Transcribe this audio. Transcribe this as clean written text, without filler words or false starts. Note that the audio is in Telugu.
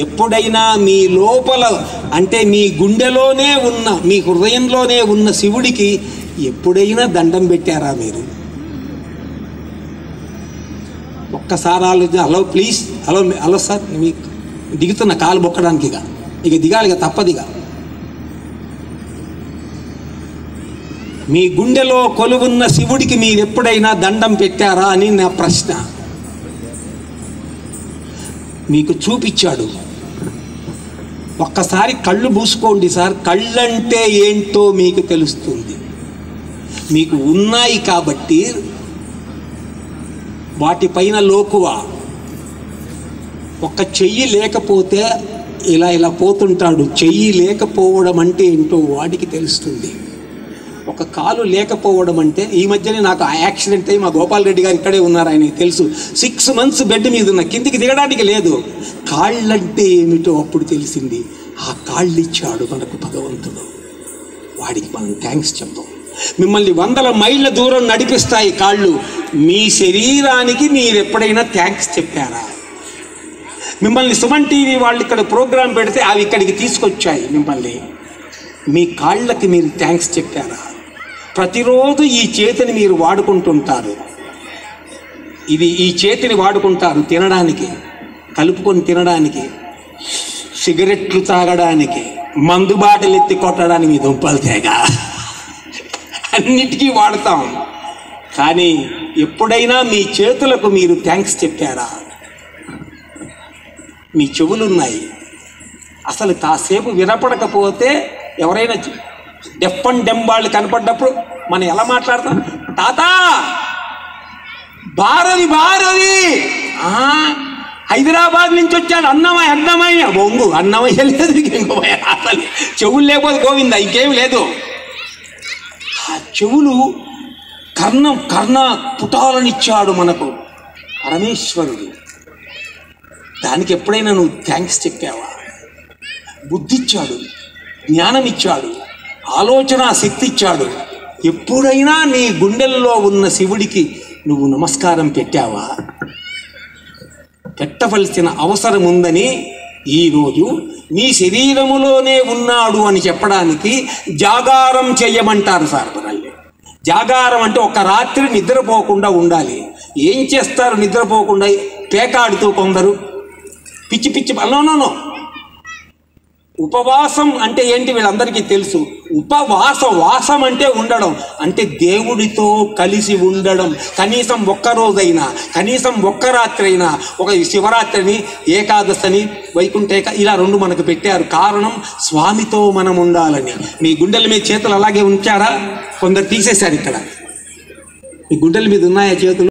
ఎప్పుడైనా మీ లోపల అంటే మీ గుండెలోనే ఉన్న మీ హృదయంలోనే ఉన్న శివుడికి ఎప్పుడైనా దండం పెట్టారా మీరు? ఒక్కసారి ఆలోచన. Hello please, hello hello sir, మీకు దిగుతున్న కాలు బొక్కడానికి ఇక దిగాలి, తప్పదిగా. మీ గుండెలో కొలువున్న శివుడికి మీరు ఎప్పుడైనా దండం పెట్టారా అని నా ప్రశ్న. మీకు చూపించాడు. ఒక్కసారి కళ్ళు మూసుకోండి సార్, కళ్ళంటే ఏంటో మీకు తెలుస్తుంది. మీకు ఉన్నాయి కాబట్టి వాటిపైన లోకువ. ఒక్క చెయ్యి లేకపోతే ఇలా పోతుంటాడు. చెయ్యి లేకపోవడం అంటే ఏంటో వాడికి తెలుస్తుంది. ఒక కాలు లేకపోవడం అంటే, ఈ మధ్యనే నాకు యాక్సిడెంట్ అయ్యి మా గోపాల్ రెడ్డి గారు ఇక్కడే ఉన్నారు, ఆయనకి తెలుసు. 6 months బెడ్ మీద ఉన్న, కిందికి దిగడానికి లేదు. కాళ్ళంటే ఏమిటో అప్పుడు తెలిసింది. ఆ కాళ్ళు ఇచ్చాడు మనకు భగవంతుడు, వాడికి మనం థ్యాంక్స్ చెప్తాం. మిమ్మల్ని 100 మైళ్ళ దూరం నడిపిస్తాయి కాళ్ళు. మీ శరీరానికి మీరు ఎప్పుడైనా థ్యాంక్స్ చెప్పారా? మిమ్మల్ని సుమన్ టీవీ వాళ్ళు ఇక్కడ ప్రోగ్రాం పెడితే అవి ఇక్కడికి తీసుకొచ్చాయి మిమ్మల్ని. మీ కాళ్ళకి మీరు థ్యాంక్స్ చెప్పారా? ప్రతిరోజు ఈ చేతిని మీరు వాడుకుంటుంటారు. ఈ చేతిని వాడుకుంటారు తినడానికి, కలుపుకొని తినడానికి, సిగరెట్లు తాగడానికి, మందు బాటలు ఎత్తి కొట్టడానికి, మీ దుంపలు తేగ అన్నిటికీ వాడతాం. కానీ ఎప్పుడైనా మీ చేతులకు మీరు థ్యాంక్స్ చెప్పారా? మీ చెవులున్నాయి, అసలు కాసేపు వినపడకపోతే ఎవరైనా డెఫ్ అండ్ డెమ్ వాళ్ళు కనపడ్డప్పుడు మనం ఎలా మాట్లాడతాం? తాత భారవి హైదరాబాద్ నుంచి వచ్చాను, అన్నమయ్య బొంగు, అన్నమయ్య లేదు, ఇంకోమయ్య. అసలు చెవులు లేకపోతే గోవిందా, ఇంకేమి లేదు. ఆ చెవులు కర్ణ పుటాలనిచ్చాడు మనకు పరమేశ్వరుడు. దానికి ఎప్పుడైనా నువ్వు థ్యాంక్స్ చెప్పావా? బుద్ధిచ్చాడు, జ్ఞానం ఇచ్చాడు, ఆలోచన శక్తి ఇచ్చాడు. ఎప్పుడైనా నీ గుండెల్లో ఉన్న శివుడికి నువ్వు నమస్కారం పెట్టావా? పెట్టవలసిన అవసరం ఉందని ఈరోజు నీ శరీరములోనే ఉన్నాడు అని చెప్పడానికి జాగారం చెయ్యమంటారు సార్ మనల్ని. జాగారం అంటే ఒక రాత్రి నిద్రపోకుండా ఉండాలి. ఏం చేస్తారు నిద్రపోకుండా? పేకాడుతూ కొందరు, పిచ్చి నో. ఉపవాసం అంటే ఏంటి వీళ్ళందరికీ తెలుసు. వాసం అంటే ఉండడం, అంటే దేవుడితో కలిసి ఉండడం. కనీసం ఒక్కరోజైనా, కనీసం ఒక్క రాత్రి అయినా, ఒక శివరాత్రిని, ఏకాదశని, వైకుంఠ ఇలా 2 మనకు పెట్టారు. కారణం స్వామితో మనం ఉండాలని. మీ గుండెల మీద చేతులు అలాగే ఉంచారా? కొందరు తీసేశారు. ఇక్కడ మీ గుండెల మీద ఉన్నాయా చేతులు?